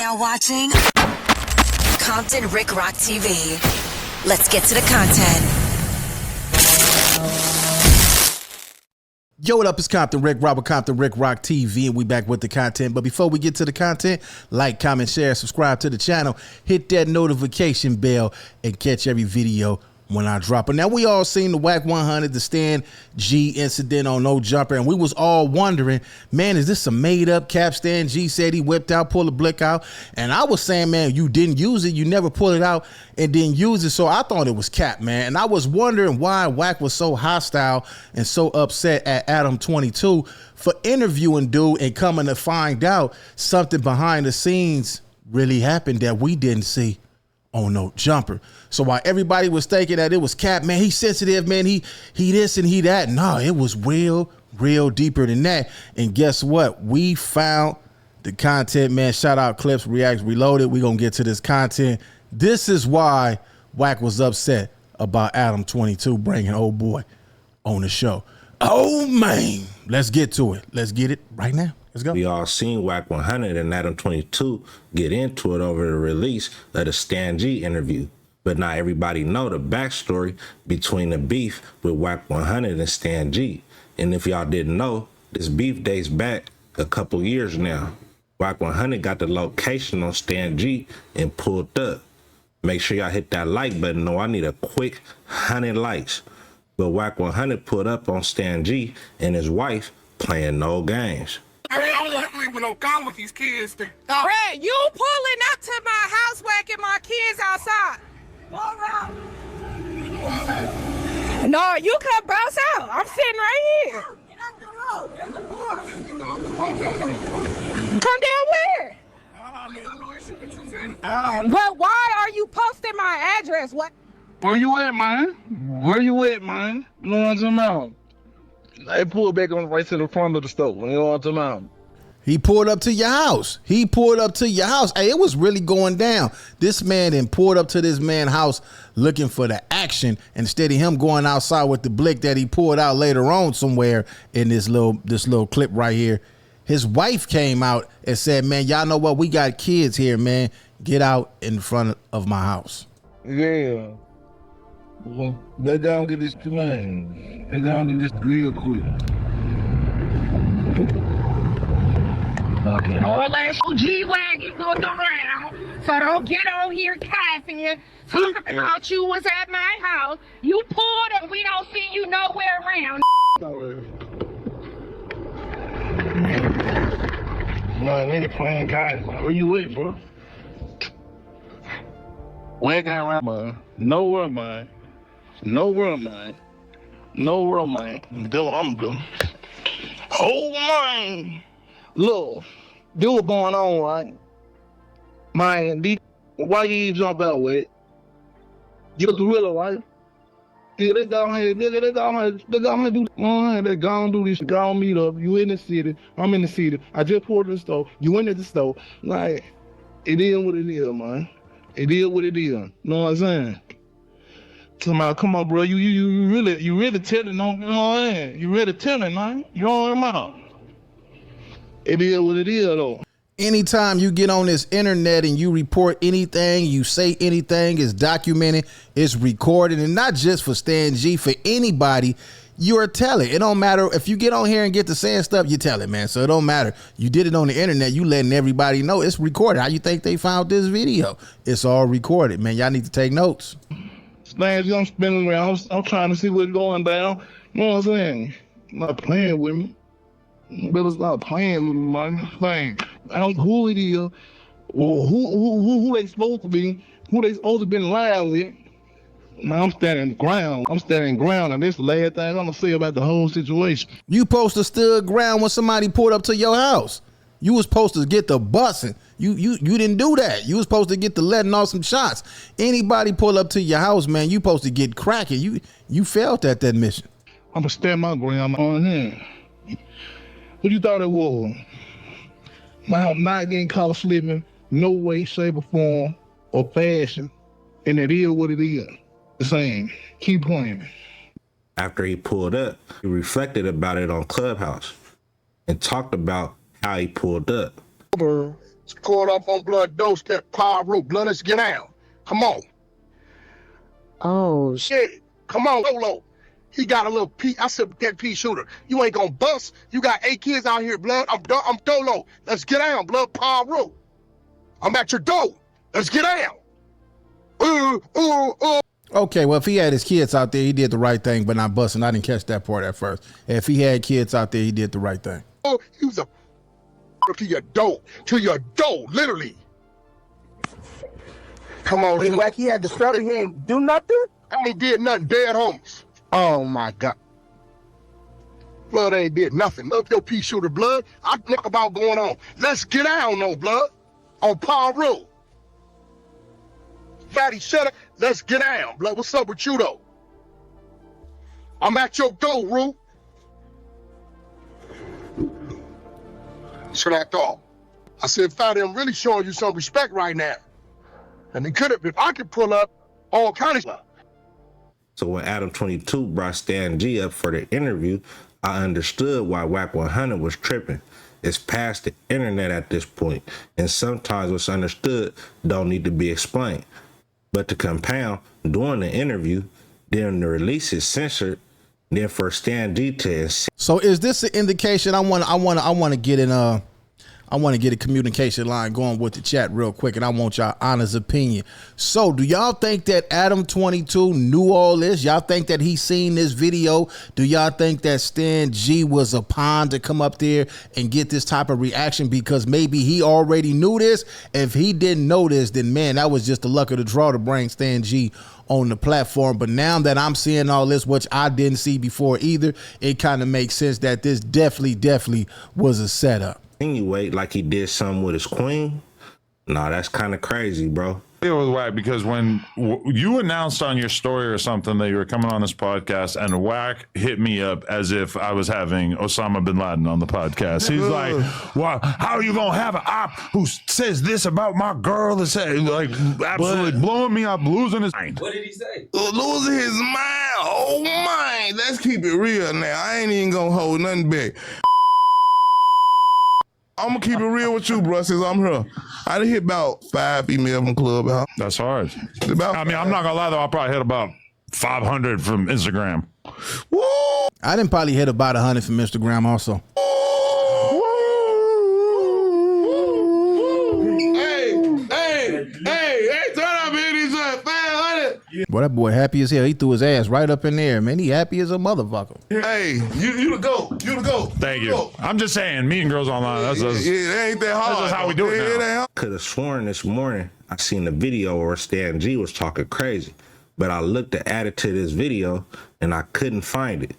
now watching Compton Rick Rock TV. Let's get to the content. Yo, what up? It's Compton Rick Rock with Compton Rick Rock TV, and we back with the content. But before we get to the content, like, comment, share, subscribe to the channel, hit that notification bell, and catch every video when I drop it. Now, we all seen the Wack 100, the Stan G incident on No Jumper, and we was all wondering, man, is this a made-up cap? Stan G said he whipped out, pulled the Blick out, and I was saying, man, you didn't use it, you never pulled it out and didn't use it, so I thought it was cap, man. And I was wondering why Wack was so hostile and so upset at Adam 22 for interviewing dude and coming to find out something behind the scenes really happened that we didn't see on No Jumper. So while everybody was thinking that it was cap, man, he's sensitive, man, he this and he that, no, it was real deeper than that. And guess what? We found the content, man. Shout out Clips, Reacts, Reloaded. We gonna get to this content. This is why Wack was upset about Adam 22 bringing old boy on the show. Oh man, let's get to it. Let's get it right now. Let's go. We all seen Wack 100 and Adam 22 get into it over the release of the Stan G interview. But not everybody know the backstory between the beef with Wack 100 and Stan G. And if y'all didn't know, this beef dates back a couple years now. Wack 100 got the location on Stan G and pulled up. Make sure y'all hit that like button. No, I need a quick 100 likes. But Wack 100 put up on Stan G and his wife playing no games. I don't leave with no gun with these kids. Fred, you pulling up to my house whacking my kids outside. No, you come bounce out. I'm sitting right here. Come down where? But why are you posting my address? What? Where you at, man? Where you at, man? You know what I'm talking about? They pulled back on right to the front of the store. You know what I'm talking about? He pulled up to your house. He pulled up to your house. Hey, it was really going down. This man then pulled up to this man's house looking for the action instead of him going outside with the Blick that he pulled out later on somewhere in this little clip right here. His wife came out and said, man, y'all know what? We got kids here, man. Get out in front of my house. Yeah. Well, let down get this man. Let down get this real quick. Okay. All that G-Wagon going around, so don't get on here coughing. Talking about you was at my house. You pulled up, we don't see you nowhere around. Man, nigga playing guys. Where you at, bro? Where got around, man? Nowhere, man. Nowhere, man. Nowhere, man. I'm doing. Oh, man. Look, do what's going on, right? Man, why you jump out with it? You're the gorilla, right? Yeah, they down here do this. They gonna do this. Go on meet up. You in the city. I'm in the city. I just pulled to the store. You in at the store. Like, it is what it is, man. It is what it is. You know what I'm saying? Somebody, come on, bro. You really telling on, you know what I mean? You really telling, man. You know what I'm about? It is what it is, though. Anytime you get on this internet and you report anything, you say anything, it's documented, it's recorded, and not just for Stan G, for anybody, you're telling. It don't matter if you get on here and get to saying stuff, you tell it, man. So it don't matter. You did it on the internet, you letting everybody know it's recorded. How you think they found this video? It's all recorded, man. Y'all need to take notes. Stan G, I'm spinning around. I'm trying to see what's going down. You know what I'm saying? Not playing with me. Better stop playing with my thing. I don't know who it is, or who they supposed to be, who they supposed to be lying with. Man, I'm standing ground. I'm standing ground, and this is the last thing I'm gonna say about the whole situation. You supposed to stood ground when somebody pulled up to your house. You was supposed to get the busing. You didn't do that. You was supposed to get the letting off some shots. Anybody pull up to your house, man, you supposed to get cracking. You failed at that mission. I'm gonna stand my ground on him. What you thought it was? I'm not getting caught slipping, no way, shape, or form, or fashion, and it is what it is. The same. Keep playing. After he pulled up, he reflected about it on Clubhouse and talked about how he pulled up. Caught up on blood dose, that pyro, blood, let's get down. Come on. Oh, Shit, come on, Lolo. He got a little P. I said, that P shooter, you ain't gonna bust. You got 8 kids out here, blood. I'm Dolo. Let's get down, blood, pyro. I'm at your door. Let's get down. Okay, well, if he had his kids out there, he did the right thing, but not busting. I didn't catch that part at first. If he had kids out there, he did the right thing. Oh, he was a to your door, literally. Come on, wait, Wack, he had the struggle. He ain't do nothing? I ain't did nothing, dead homies. Oh, my God. Blood ain't did nothing. Look, your pea shooter, blood. I think about going on. Let's get down, no blood. On Pyro. Fatty Shutter, let's get down, blood. What's up with you, though? I'm at your door, Roo. That's what I thought. I said, Fatty, I'm really showing you some respect right now. And it could have, if I could pull up all kind of stuff. So when Adam 22 brought Stan G up for the interview, I understood why Wack 100 was tripping. It's past the internet at this point, and sometimes what's understood don't need to be explained. But to compound, during the interview, then the release is censored, then for Stan G to So is this an indication? I want to get in I want to get a communication line going with the chat real quick, and I want y'all honest opinion. So do y'all think that Adam 22 knew all this? Y'all think that he seen this video? Do y'all think that Stan G was a pawn to come up there and get this type of reaction because maybe he already knew this? If he didn't know this, then man, that was just the luck of the draw to bring Stan G on the platform. But now that I'm seeing all this, which I didn't see before either, it kind of makes sense that this definitely was a setup. Insinuate like he did something with his queen. Nah, that's kind of crazy, bro. It was Wack because when you announced on your story or something that you were coming on this podcast, and Wack hit me up as if I was having Osama bin Laden on the podcast. He's like, "Well, how are you gonna have an op who says this about my girl?" And say like absolutely blowing me up, losing his mind. What did he say? Losing his mind. Oh my! Let's keep it real now. I ain't even gonna hold nothing back. I'm gonna keep it real with you, bro, since I'm here. I done hit about 5 emails from Clubhouse. That's hard. I'm not gonna lie though, I probably hit about 500 from Instagram. Woo! I didn't probably hit about 100 from Instagram also. Hey, turn up here, these 500. Boy, that boy happy as hell. He threw his ass right up in there, man. He happy as a motherfucker. Hey, you the GOAT. You the GOAT. Thank you. I'm just saying, meeting girls online, that's it ain't that hard. That's just how we do it now. Could have sworn this morning I seen a video where Stan G was talking crazy, but I looked to add it to this video and I couldn't find it.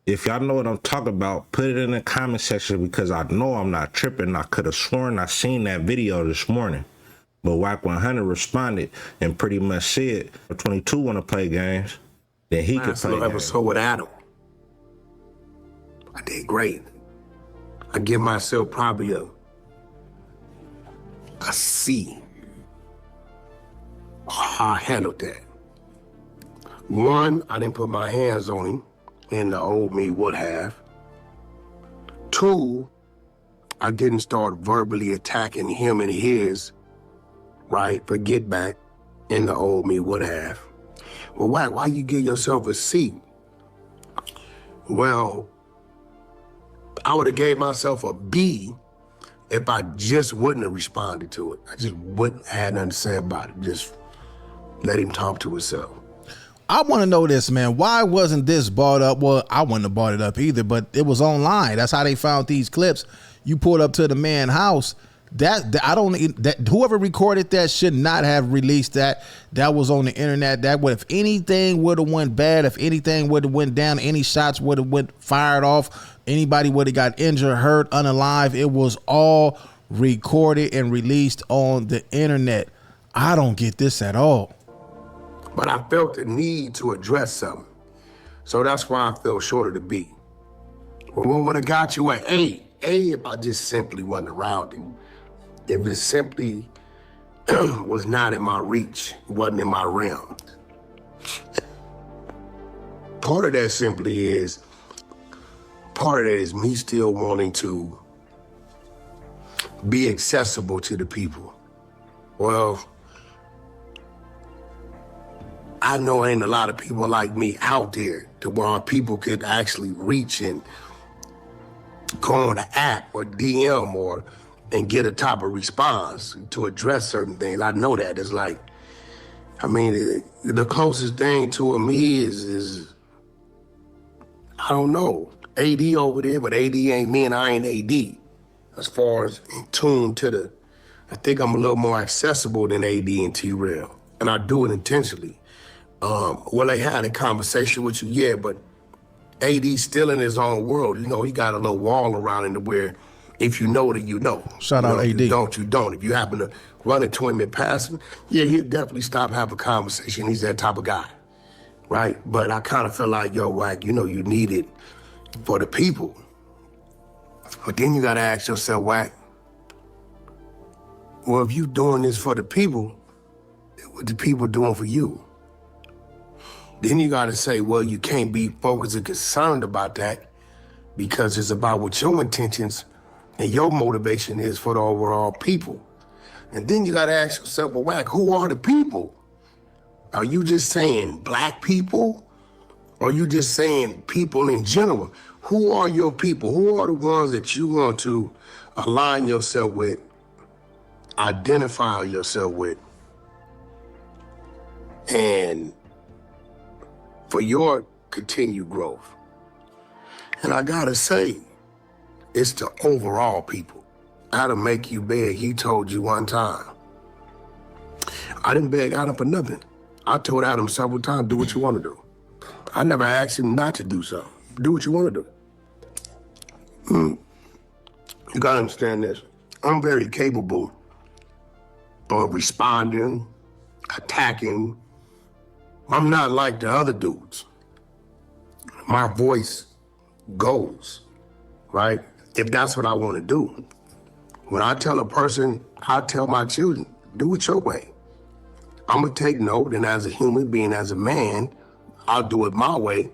If y'all know what I'm talking about, put it in the comment section because I know I'm not tripping. I could have sworn I seen that video this morning. But Wack 100 responded and pretty much said, if 22 want to play games, then he could play games. Episode with Adam. I did great. I give myself probably a C. How I handled that. One, I didn't put my hands on him, and the old me would have. Two, I didn't start verbally attacking him and his, right, for get back, and the old me would have. Well, why you give yourself a C? Well, I would have gave myself a B if I just wouldn't have responded to it. I just wouldn't have nothing to say about it. Just let him talk to himself. I want to know this, man. Why wasn't this brought up? Well, I wouldn't have brought it up either, but it was online. That's how they found these clips. You pulled up to the man's house. That whoever recorded that should not have released that. That was on the internet. That would, if anything would have went bad, if anything would have went down, any shots would have went fired off, anybody would have got injured, hurt, unalive. It was all recorded and released on the internet. I don't get this at all. But I felt the need to address something. So that's why I fell short of the B. Well, what would have got you at A? A, if I just simply wasn't around him. If it simply was not in my reach, wasn't in my realm. Part of that simply is, part of that is me still wanting to be accessible to the people. Well, I know ain't a lot of people like me out there to where people could actually reach and go on the app or DM and get a type of response to address certain things. I know that. It's like, I mean, the closest thing to me is I don't know, AD over there, but AD ain't me and I ain't AD. As far as in tune to I think I'm a little more accessible than AD and T-Rail, and I do it intentionally. Well, they had a conversation with you, yeah, but AD's still in his own world. You know, he got a little wall around him to where if you know that you know. Shout out AD. If you don't. If you happen to run into him in passing, yeah, he'll definitely stop, have a conversation. He's that type of guy, right? But I kind of feel like, yo, Wack, you know, you need it for the people. But then you got to ask yourself, Wack, well, if you doing this for the people, what the people doing for you? Then you got to say, well, you can't be focused and concerned about that because it's about what your intentions and your motivation is for the overall people. And then you got to ask yourself, well, Wack, who are the people? Are you just saying black people? Or are you just saying people in general? Who are your people? Who are the ones that you want to align yourself with, identify yourself with, and for your continued growth? And I gotta say, it's the overall people. Adam make you beg, he told you one time. I didn't beg Adam for nothing. I told Adam several times, do what you wanna do. I never asked him not to do something. Do what you wanna do. You gotta understand this. I'm very capable of responding, attacking. I'm not like the other dudes. My voice goes, right? If that's what I want to do. When I tell a person, I tell my children, do it your way. I'm gonna take note, and as a human being, as a man, I'll do it my way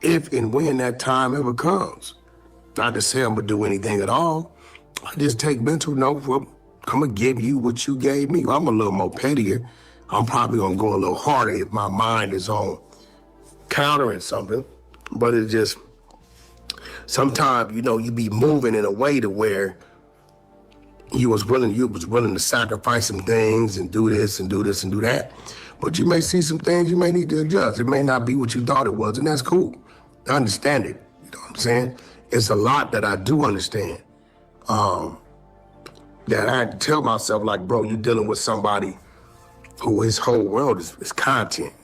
if and when that time ever comes. Not to say I'm gonna do anything at all. I just take mental note. Well, I'm gonna give you what you gave me. I'm a little more pettier. I'm probably gonna go a little harder if my mind is on countering something. But it's just, sometimes, you know, you be moving in a way to where you was willing to sacrifice some things and do this and do this and do that. But you may see some things you may need to adjust. It may not be what you thought it was, and that's cool. I understand it. You know what I'm saying? It's a lot that I do understand. That I had to tell myself, like, bro, you're dealing with somebody who his whole world is content.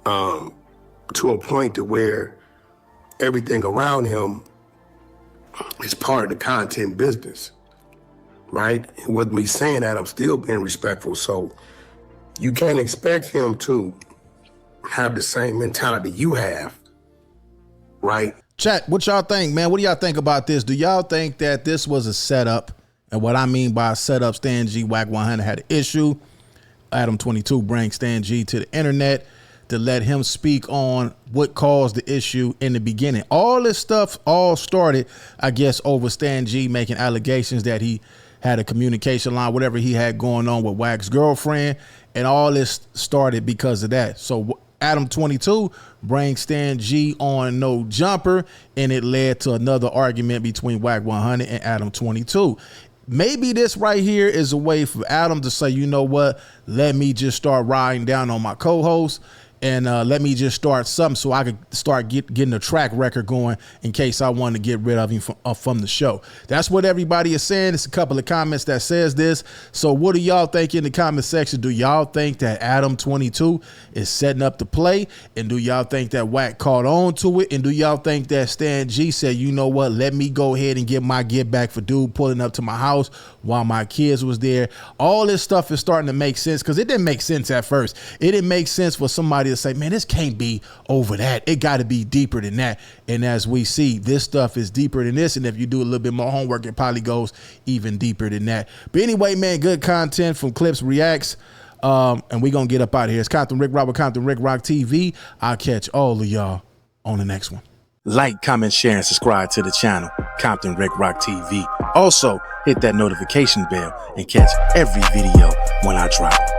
To a point to where everything around him is part of the content business, right? And with me saying that, I'm still being respectful. So you can't expect him to have the same mentality you have, right? Chat, what y'all think, man? What do y'all think about this? Do y'all think that this was a setup? And what I mean by a setup, Stan G, Wack 100 had an issue. Adam 22 brings Stan G to the internet to let him speak on what caused the issue in the beginning. All this stuff all started, I guess, over Stan G making allegations that he had a communication line, whatever he had going on with Wack's girlfriend. And all this started because of that. So Adam 22 brings Stan G on No Jumper, and it led to another argument between Wack 100 and Adam 22. Maybe this right here is a way for Adam to say, you know what, let me just start riding down on my co-host and let me just start something so I could start getting a track record going in case I want to get rid of him from the show. That's what everybody is saying. It's a couple of comments that says this. So what do y'all think in the comment section? Do y'all think that Adam 22 is setting up the play? And do y'all think that Wack caught on to it? And do y'all think that Stan G said, you know what, let me go ahead and get my get back for dude pulling up to my house while my kids was there? All this stuff is starting to make sense, because it didn't make sense at first. It didn't make sense for somebody to say, man, this can't be over that. It got to be deeper than that. And as we see, this stuff is deeper than this. And if you do a little bit more homework, it probably goes even deeper than that. But anyway, man, good content from Clips Reacts. And we're going to get up out of here. It's Compton Rick Rock with Compton Rick Rock TV. I'll catch all of y'all on the next one. Like, comment, share, and subscribe to the channel. Compton Rick Rock TV. Also, hit that notification bell and catch every video when I drop.